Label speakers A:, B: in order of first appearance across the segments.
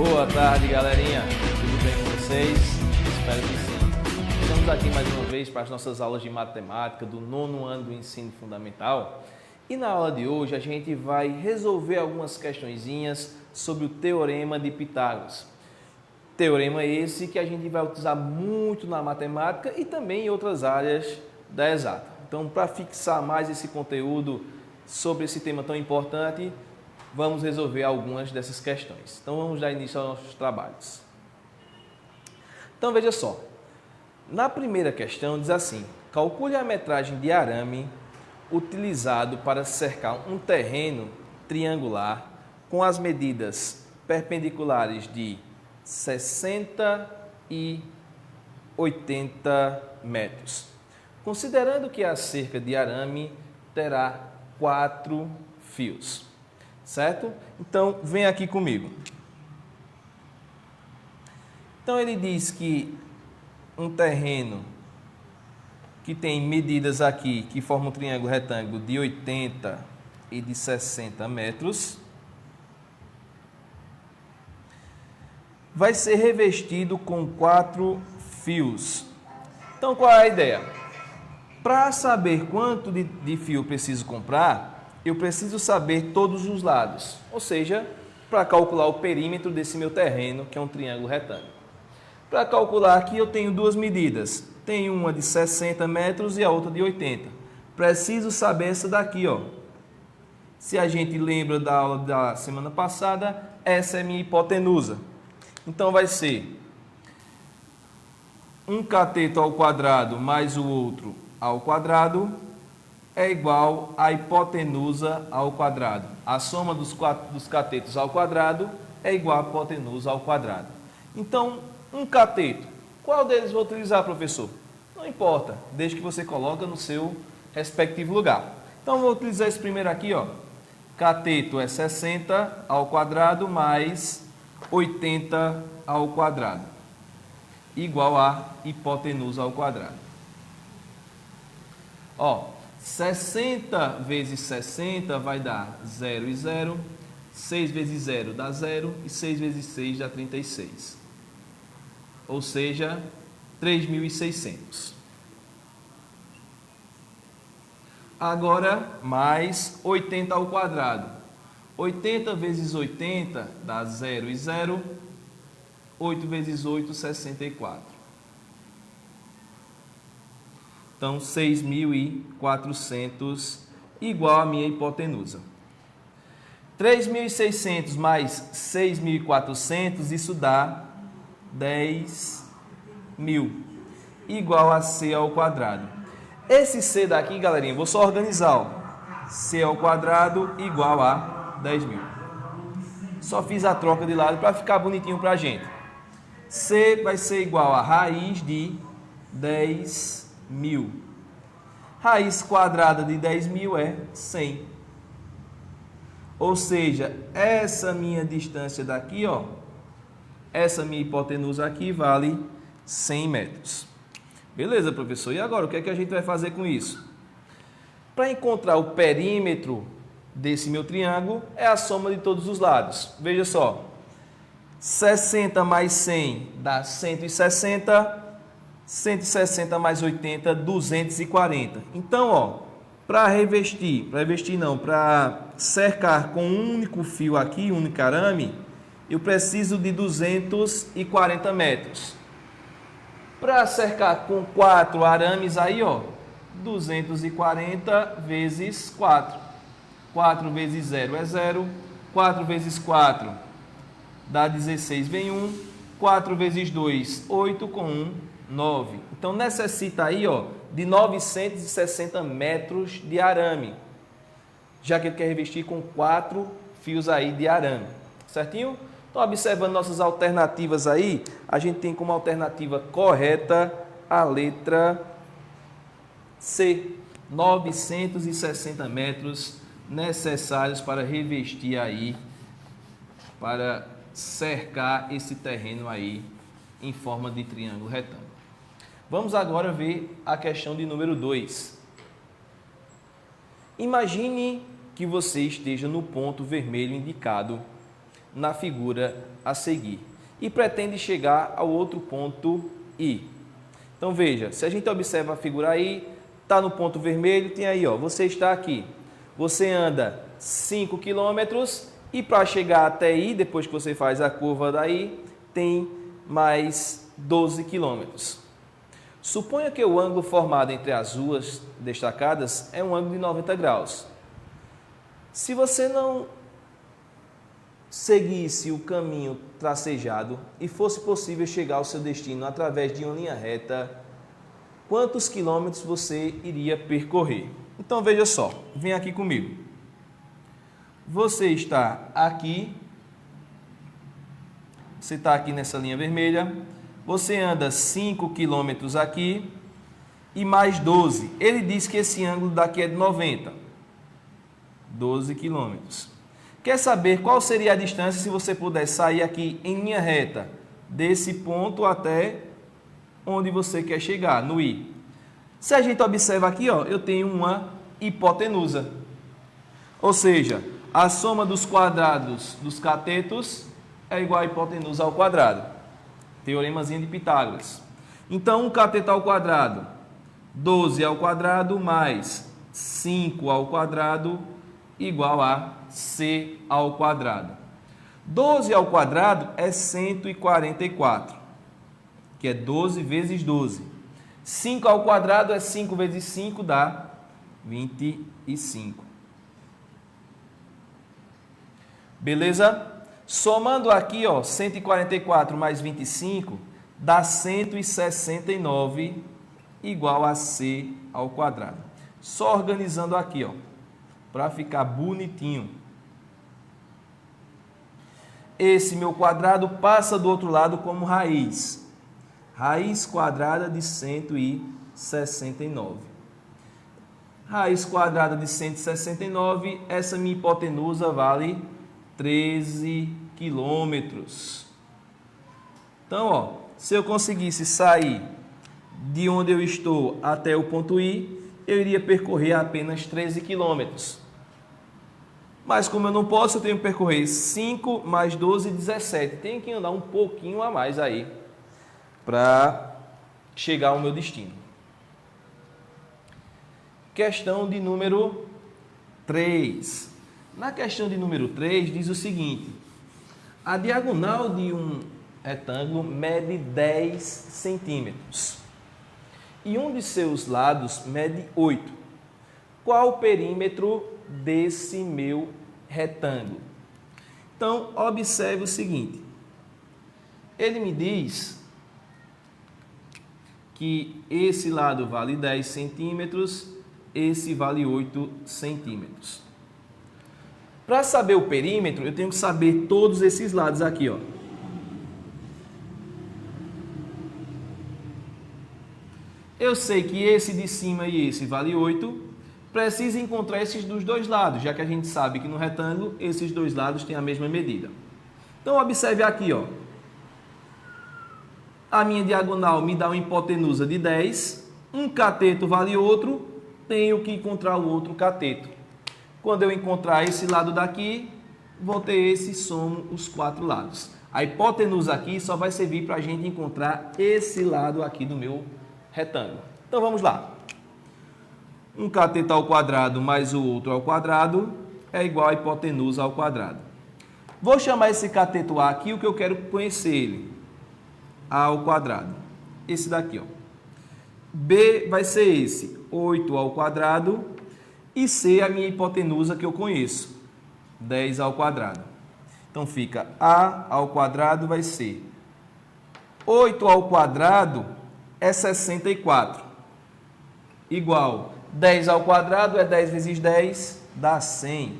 A: Boa tarde, galerinha. Tudo bem com vocês? Espero que sim. Estamos aqui mais uma vez para as nossas aulas de matemática do 9º ano do ensino fundamental. E na aula de hoje a gente vai resolver algumas questõezinhas sobre o Teorema de Pitágoras. Teorema esse que a gente vai utilizar muito na matemática e também em outras áreas da exata. Então, para fixar mais esse conteúdo sobre esse tema tão importante, vamos resolver algumas dessas questões. Então, vamos dar início aos nossos trabalhos. Então, veja só. Na primeira questão, diz assim: calcule a metragem de arame utilizado para cercar um terreno triangular com as medidas perpendiculares de 60 e 80 metros. Considerando que a cerca de arame terá 4 fios. Certo? Então, vem aqui comigo. Então, ele diz que um terreno que tem medidas aqui, que forma um triângulo retângulo de 80 e de 60 metros, vai ser revestido com 4 fios. Então, qual é a ideia? Para saber quanto de fio preciso comprar, eu preciso saber todos os lados, ou seja, para calcular o perímetro desse meu terreno, que é um triângulo retângulo. Para calcular aqui eu tenho duas medidas, tenho uma de 60 metros e a outra de 80. Preciso saber essa daqui, ó. Se a gente lembra da aula da semana passada, essa é minha hipotenusa. Então vai ser um cateto ao quadrado mais o outro ao quadrado é igual à hipotenusa ao quadrado. A soma dos catetos ao quadrado é igual à hipotenusa ao quadrado. Então, um cateto, qual deles vou utilizar, professor? Não importa, desde que você coloque no seu respectivo lugar. Então, vou utilizar esse primeiro aqui, ó. Cateto é 60 ao quadrado mais 80 ao quadrado, igual a hipotenusa ao quadrado. Ó, 60 vezes 60 vai dar 0 e 0, 6 vezes 0 dá 0 e 6 vezes 6 dá 36. Ou seja, 3.600. Agora, mais 80 ao quadrado. 80 vezes 80 dá 0 e 0, 8 vezes 8, 64. Então, 6.400 igual a minha hipotenusa. 3.600 mais 6.400, isso dá 10.000, igual a C ao quadrado. Esse C daqui, galerinha, vou só organizar, ó. C ao quadrado igual a 10.000. Só fiz a troca de lado para ficar bonitinho para a gente. C vai ser igual a raiz de 10.000. Raiz quadrada de 10.000 é 100. Ou seja, essa minha distância daqui, ó, essa minha hipotenusa aqui vale 100 metros. Beleza, professor? E agora, o que é que a gente vai fazer com isso? Para encontrar o perímetro desse meu triângulo, é a soma de todos os lados. Veja só, 60 mais 100 dá 160, 160 mais 80, 240. Então, ó, para cercar com um único fio aqui, um único arame, eu preciso de 240 metros. Para cercar com 4 arames aí, ó, 240 vezes 4. 4 vezes 0 é 0. 4 vezes 4 dá 16, vem 1. 4 vezes 2, 8, com 1, 9. Então, necessita aí, ó, de 960 metros de arame, já que ele quer revestir com 4 fios aí de arame. Certinho? Então, observando nossas alternativas aí, a gente tem como alternativa correta a letra C. 960 metros necessários para revestir aí, para cercar esse terreno aí em forma de triângulo retângulo. Vamos agora ver a questão de número 2. Imagine que você esteja no ponto vermelho indicado na figura a seguir e pretende chegar ao outro ponto I. Então veja, se a gente observa a figura I, está no ponto vermelho, tem aí, ó, você está aqui, você anda 5 km e para chegar até I, depois que você faz a curva daí, tem mais 12 km. Suponha que o ângulo formado entre as duas destacadas é um ângulo de 90 graus. Se você não seguisse o caminho tracejado e fosse possível chegar ao seu destino através de uma linha reta, quantos quilômetros você iria percorrer? Então veja só, vem aqui comigo. Você está aqui, você está aqui nessa linha vermelha, você anda 5 quilômetros aqui e mais 12. Ele diz que esse ângulo daqui é de 90. 12 quilômetros. Quer saber qual seria a distância se você pudesse sair aqui em linha reta, desse ponto até onde você quer chegar, no I? Se a gente observa aqui, ó, eu tenho uma hipotenusa. Ou seja, a soma dos quadrados dos catetos é igual a hipotenusa ao quadrado. Teoremazinho de Pitágoras. Então, 1 cateto ao quadrado, 12 ao quadrado, mais 5 ao quadrado, igual a C ao quadrado. 12 ao quadrado é 144, que é 12 vezes 12. 5 ao quadrado é 5 vezes 5, dá 25. Beleza? Somando aqui, ó, 144 mais 25, dá 169, igual a C ao quadrado. Só organizando aqui, ó, para ficar bonitinho. Esse meu quadrado passa do outro lado como raiz. Raiz quadrada de 169. Raiz quadrada de 169, essa minha hipotenusa vale 13 quilômetros. Então, ó, se eu conseguisse sair de onde eu estou até o ponto I, eu iria percorrer apenas 13 quilômetros. Mas como eu não posso, eu tenho que percorrer 5 mais 12, 17. Tenho que andar um pouquinho a mais aí para chegar ao meu destino. Questão de número 3. Na questão de número 3 diz o seguinte: a diagonal de um retângulo mede 10 centímetros e um de seus lados mede 8. Qual o perímetro desse meu retângulo? Então, observe o seguinte. Ele me diz que esse lado vale 10 centímetros, esse vale 8 centímetros. Para saber o perímetro, eu tenho que saber todos esses lados aqui, ó. Eu sei que esse de cima e esse vale 8. Preciso encontrar esses dos dois lados, já que a gente sabe que no retângulo esses dois lados têm a mesma medida. Então, observe aqui, ó. A minha diagonal me dá uma hipotenusa de 10. Um cateto vale outro, tenho que encontrar o outro cateto. Quando eu encontrar esse lado daqui, vou ter esse, somo os 4 lados. A hipotenusa aqui só vai servir para a gente encontrar esse lado aqui do meu retângulo. Então, vamos lá. Um cateto ao quadrado mais o outro ao quadrado é igual a hipotenusa ao quadrado. Vou chamar esse cateto A aqui, o que eu quero conhecer ele. A ao quadrado. Esse daqui, ó. B vai ser esse, 8 ao quadrado. E C é a minha hipotenusa que eu conheço, 10 ao quadrado. Então, fica A ao quadrado vai ser 8 ao quadrado é 64. Igual 10 ao quadrado é 10 vezes 10, dá 100.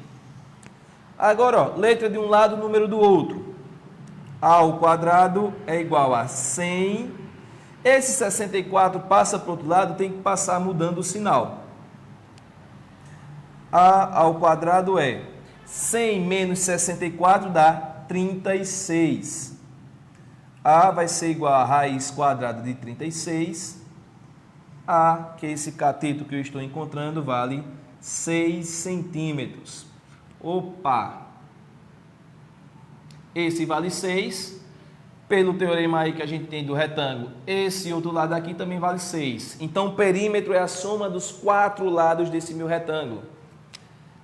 A: Agora, ó, letra de um lado, número do outro. A ao quadrado é igual a 100. Esse 64 passa para o outro lado, tem que passar mudando o sinal. A ao quadrado é 100 menos 64 dá 36. A vai ser igual a raiz quadrada de 36. A, que é esse cateto que eu estou encontrando, vale 6 centímetros. Opa! esse vale 6. Pelo teorema aí que a gente tem do retângulo, esse outro lado aqui também vale 6. Então, o perímetro é a soma dos 4 lados desse meu retângulo.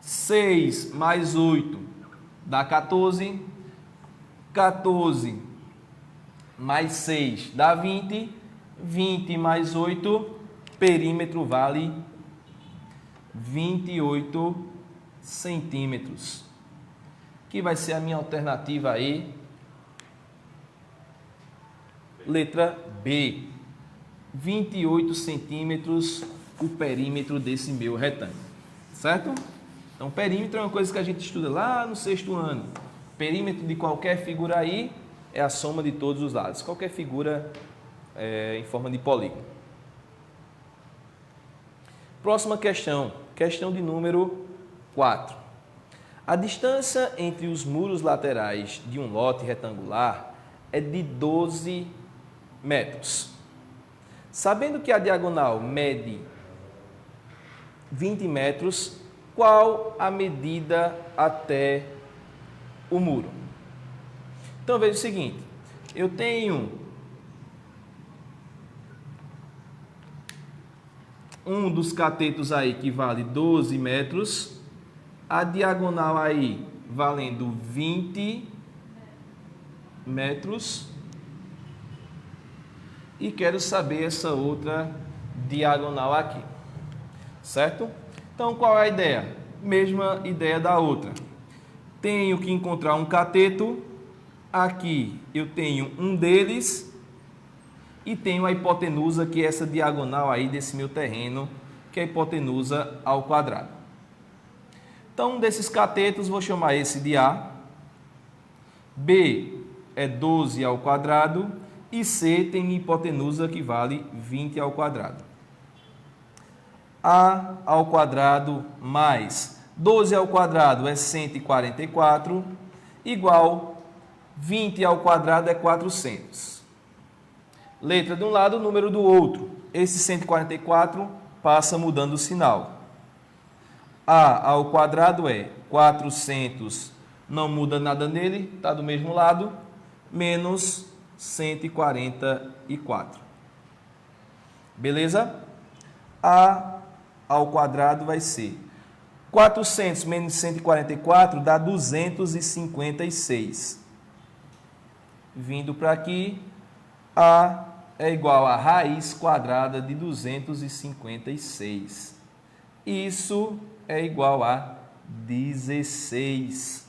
A: 6 mais 8 dá 14. 14 mais 6 dá 20. 20 mais 8, perímetro vale 28 centímetros. Que vai ser a minha alternativa aí. Letra B. 28 centímetros o perímetro desse meu retângulo. Certo? Então, perímetro é uma coisa que a gente estuda lá no 6º ano. Perímetro de qualquer figura aí é a soma de todos os lados. Qualquer figura em forma de polígono. Próxima questão. Questão de número 4. A distância entre os muros laterais de um lote retangular é de 12 metros. Sabendo que a diagonal mede 20 metros, qual a medida até o muro? Então, veja o seguinte, eu tenho um dos catetos aí que vale 12 metros, a diagonal aí valendo 20 metros, e quero saber essa outra diagonal aqui, certo? Então, qual é a ideia? Mesma ideia da outra. Tenho que encontrar um cateto, aqui eu tenho um deles, e tenho a hipotenusa, que é essa diagonal aí desse meu terreno, que é a hipotenusa ao quadrado. Então, um desses catetos, vou chamar esse de A, B é 12 ao quadrado, e C tem minha hipotenusa que vale 20 ao quadrado. A ao quadrado mais 12 ao quadrado é 144, igual 20 ao quadrado é 400. Letra de um lado, número do outro. Esse 144 passa mudando o sinal. A ao quadrado é 400, não muda nada nele, está do mesmo lado, menos 144. Beleza? A ao quadrado vai ser 400 menos 144 dá 256. Vindo para aqui, A é igual a raiz quadrada de 256. Isso é igual a 16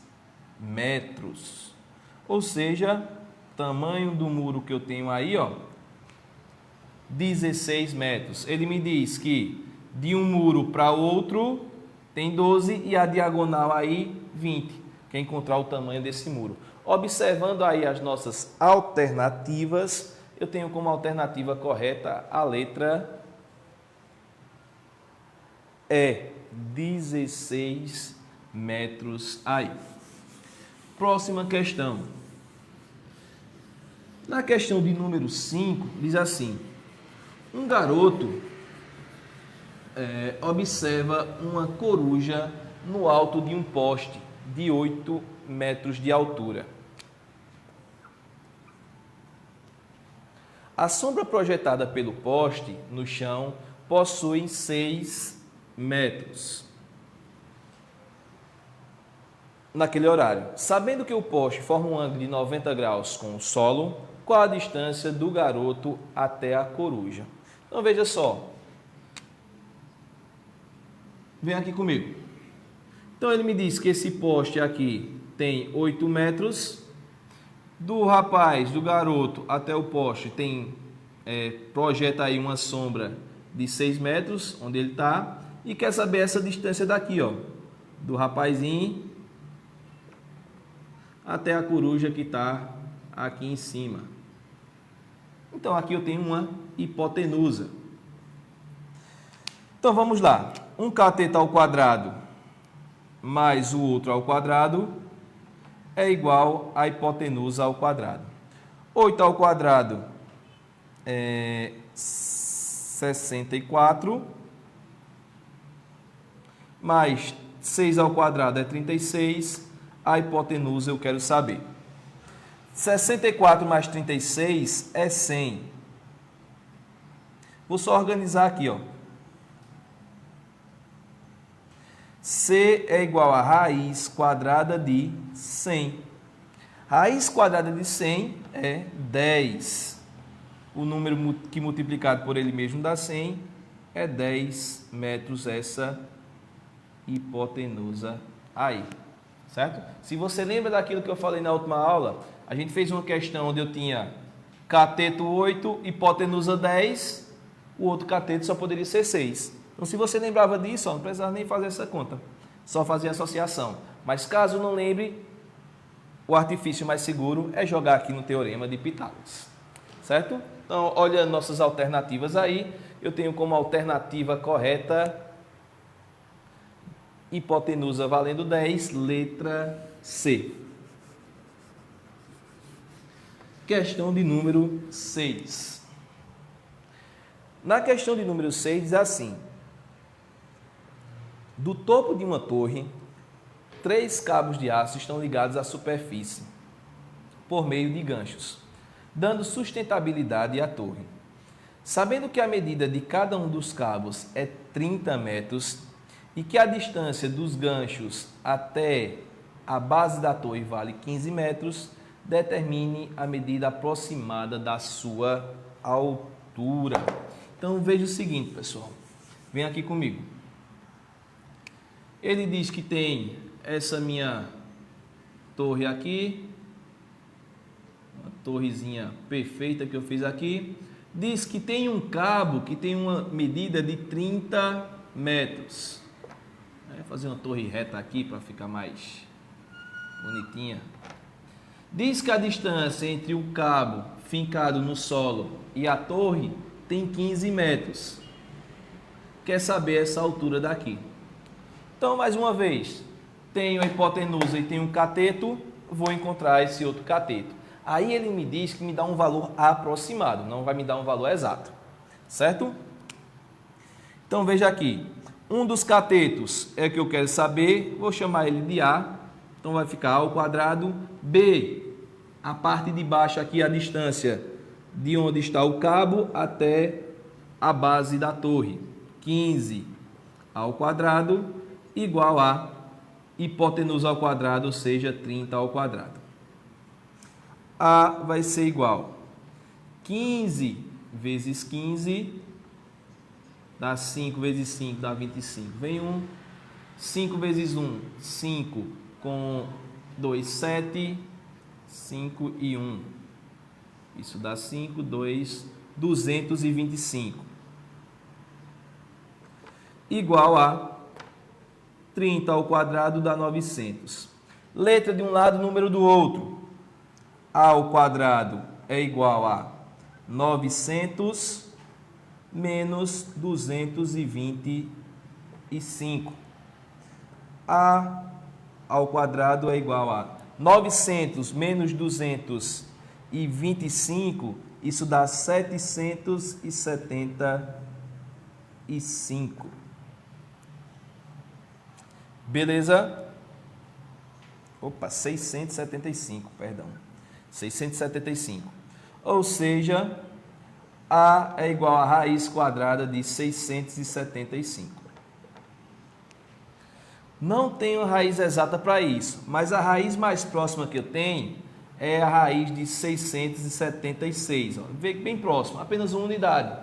A: metros. Ou seja, tamanho do muro que eu tenho aí, ó, 16 metros. Ele me diz que de um muro para outro tem 12 e a diagonal aí 20. Quer encontrar o tamanho desse muro. Observando aí as nossas alternativas, eu tenho como alternativa correta a letra E, 16 metros aí. Próxima questão. Na questão de número 5, diz assim: um garoto observa uma coruja no alto de um poste de 8 metros de altura. A sombra projetada pelo poste no chão possui 6 metros. Naquele horário, sabendo que o poste forma um ângulo de 90 graus com o solo, qual a distância do garoto até a coruja? Então, veja só. Vem aqui comigo. Então, ele me diz que esse poste aqui tem 8 metros. Do rapaz, do garoto, até o poste tem, projeta aí uma sombra de 6 metros, onde ele está. E quer saber essa distância daqui, ó, do rapazinho até a coruja que está aqui em cima. Então, aqui eu tenho uma hipotenusa. Então, vamos lá. Um cateto ao quadrado mais o outro ao quadrado é igual a hipotenusa ao quadrado. 8 ao quadrado é 64, mais 6 ao quadrado é 36, a hipotenusa eu quero saber. 64 mais 36 é 100. Vou só organizar aqui, ó. C é igual a raiz quadrada de 100. Raiz quadrada de 100 é 10. O número que multiplicado por ele mesmo dá 100 é 10 metros essa hipotenusa aí. Certo? Se você lembra daquilo que eu falei na última aula, a gente fez uma questão onde eu tinha cateto 8, hipotenusa 10, o outro cateto só poderia ser 6. Então, se você lembrava disso, ó, não precisava nem fazer essa conta, só fazer a associação. Mas caso não lembre, o artifício mais seguro é jogar aqui no Teorema de Pitágoras. Certo? Então, olhando nossas alternativas aí, eu tenho como alternativa correta hipotenusa valendo 10, letra C. Questão de número 6. Na questão de número 6 diz assim: do topo de uma torre, 3 cabos de aço estão ligados à superfície por meio de ganchos, dando sustentabilidade à torre. Sabendo que a medida de cada um dos cabos é 30 metros e que a distância dos ganchos até a base da torre vale 15 metros, determine a medida aproximada da sua altura. Então, veja o seguinte, pessoal. Vem aqui comigo. Ele diz que tem essa minha torre aqui, uma torrezinha perfeita que eu fiz aqui. Diz que tem um cabo que tem uma medida de 30 metros. Vou fazer uma torre reta aqui para ficar mais bonitinha. Diz que a distância entre o cabo fincado no solo e a torre tem 15 metros. Quer saber essa altura daqui? Então, mais uma vez, tenho a hipotenusa e tenho um cateto, vou encontrar esse outro cateto. Aí ele me diz que me dá um valor aproximado, não vai me dar um valor exato, certo? Então, veja aqui. Um dos catetos é que eu quero saber, vou chamar ele de A, então vai ficar A ao quadrado. B, a parte de baixo aqui, a distância de onde está o cabo até a base da torre, 15 ao quadrado, igual a hipotenusa ao quadrado, ou seja, 30 ao quadrado. A vai ser igual 15 vezes 15, dá 5 vezes 5, dá 25. Vem 1, 5 vezes 1, 5, com 2, 7, 5 e 1. Isso dá 5, 2, 225. Igual a 30 ao quadrado dá 900. Letra de um lado, número do outro. A ao quadrado é igual a 900 menos 225. A ao quadrado é igual a 900 menos 225, isso dá 775. Beleza? Opa, 675, perdão. 675. Ou seja, A é igual a raiz quadrada de 675. Não tenho raiz exata para isso, mas a raiz mais próxima que eu tenho é a raiz de 676. Ó. Vê bem próximo, apenas uma unidade,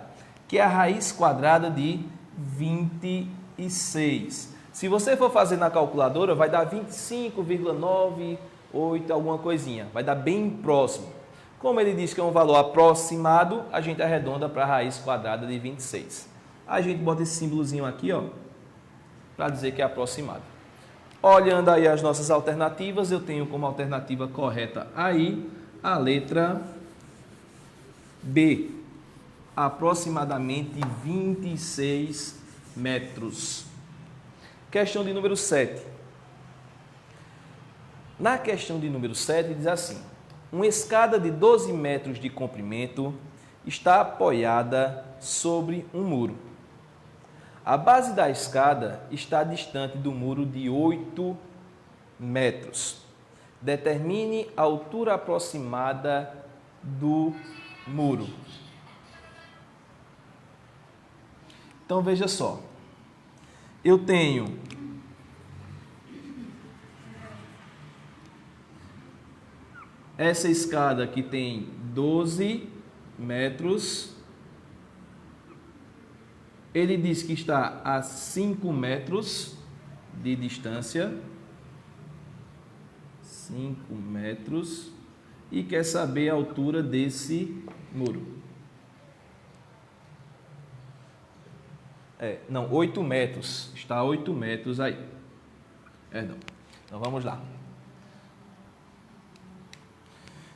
A: que é a raiz quadrada de 26. Se você for fazer na calculadora, vai dar 25,98, alguma coisinha. Vai dar bem próximo. Como ele diz que é um valor aproximado, a gente arredonda para a raiz quadrada de 26. A gente bota esse símbolozinho aqui, ó, para dizer que é aproximado. Olhando aí as nossas alternativas, eu tenho como alternativa correta aí a letra B, aproximadamente 26 metros. Questão de número 7. Na questão de número 7 diz assim: uma escada de 12 metros de comprimento está apoiada sobre um muro. A base da escada está distante do muro de 8 metros. Determine a altura aproximada do muro. Então, veja só. Eu tenho essa escada que tem 12 metros. Ele diz que está a 5 metros de distância. 5 metros. E quer saber a altura desse muro. 8 metros. Está a 8 metros aí. Perdão. Então, vamos lá.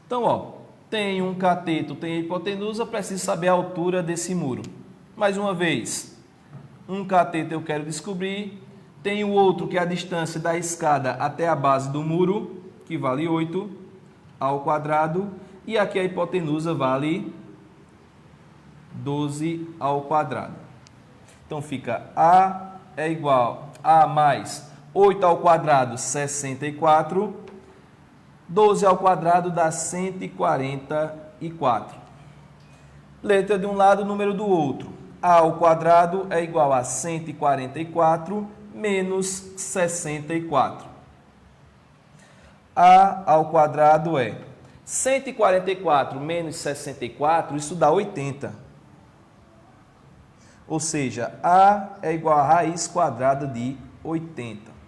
A: Então, ó, tem um cateto, tem a hipotenusa, preciso saber a altura desse muro. Mais uma vez, um cateto eu quero descobrir, tem o outro que é a distância da escada até a base do muro, que vale 8 ao quadrado, e aqui a hipotenusa vale 12 ao quadrado. Então, fica A é igual a mais 8 ao quadrado, 64, 12 ao quadrado dá 144. Letra de um lado, número do outro. A ao quadrado é igual a 144 menos 64. A ao quadrado é 144 menos 64, isso dá 80. Ou seja, A é igual a raiz quadrada de 80.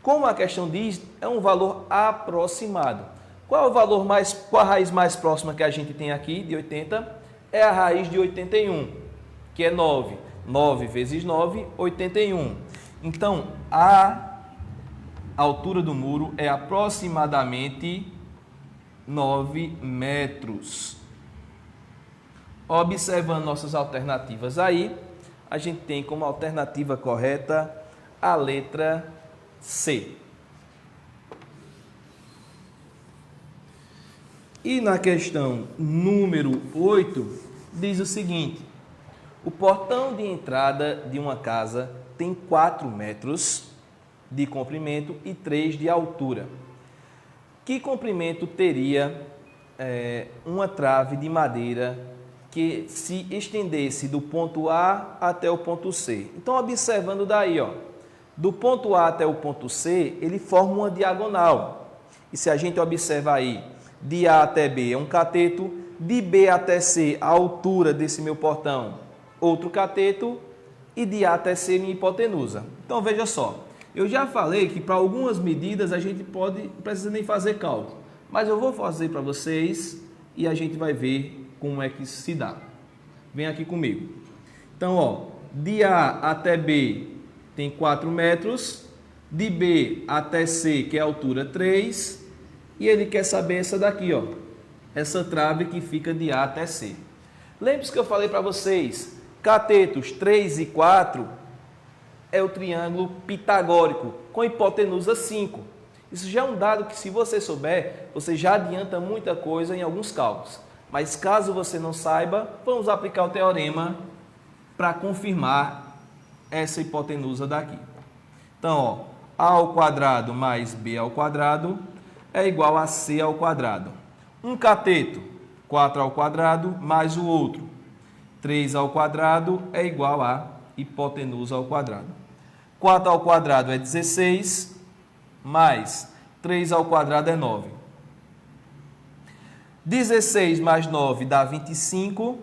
A: Como a questão diz, é um valor aproximado. Qual é o valor qual a raiz mais próxima que a gente tem aqui de 80? É a raiz de 81, que é 9. 9 vezes 9, 81. Então, a altura do muro é aproximadamente 9 metros. Observando nossas alternativas aí, a gente tem como alternativa correta a letra C. E na questão número 8, diz o seguinte: o portão de entrada de uma casa tem 4 metros de comprimento e 3 de altura. Que comprimento teria uma trave de madeira que se estendesse do ponto A até o ponto C? Então, observando daí, ó, do ponto A até o ponto C, ele forma uma diagonal. E se a gente observar aí, de A até B é um cateto, de B até C, a altura desse meu portão, outro cateto, e de A até C, minha hipotenusa. Então, veja só, eu já falei que para algumas medidas a gente não precisa nem fazer cálculo, mas eu vou fazer para vocês e a gente vai ver como é que isso se dá. Vem aqui comigo. Então, ó, de A até B tem 4 metros, de B até C, que é a altura 3, e ele quer saber essa daqui, ó, essa trave que fica de A até C. Lembre-se que eu falei para vocês, catetos 3 e 4 é o triângulo pitagórico, com hipotenusa 5. Isso já é um dado que, se você souber, você já adianta muita coisa em alguns cálculos. Mas caso você não saiba, vamos aplicar o teorema para confirmar essa hipotenusa daqui. Então, ó, A ao quadrado mais B ao quadrado é igual a C ao quadrado. Um cateto, 4 ao quadrado, mais o outro, 3 ao quadrado, é igual a hipotenusa ao quadrado. 4 ao quadrado é 16, mais 3 ao quadrado é 9. 16 mais 9 dá 25,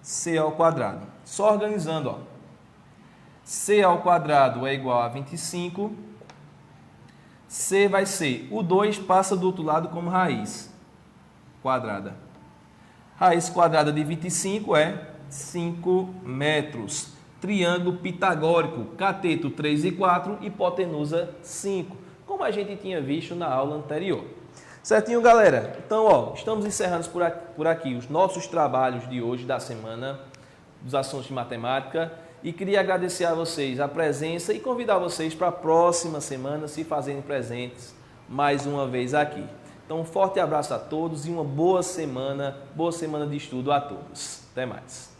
A: C ao quadrado. Só organizando, ó. C ao quadrado é igual a 25. C vai ser, o 2 passa do outro lado como raiz quadrada. Raiz quadrada de 25 é 5 metros. Triângulo pitagórico, cateto 3 e 4, hipotenusa 5, como a gente tinha visto na aula anterior. Certinho, galera? Então, ó, estamos encerrando por aqui os nossos trabalhos de hoje, da semana, dos assuntos de matemática. E queria agradecer a vocês a presença e convidar vocês para a próxima semana se fazerem presentes mais uma vez aqui. Então, um forte abraço a todos e uma boa semana de estudo a todos. Até mais.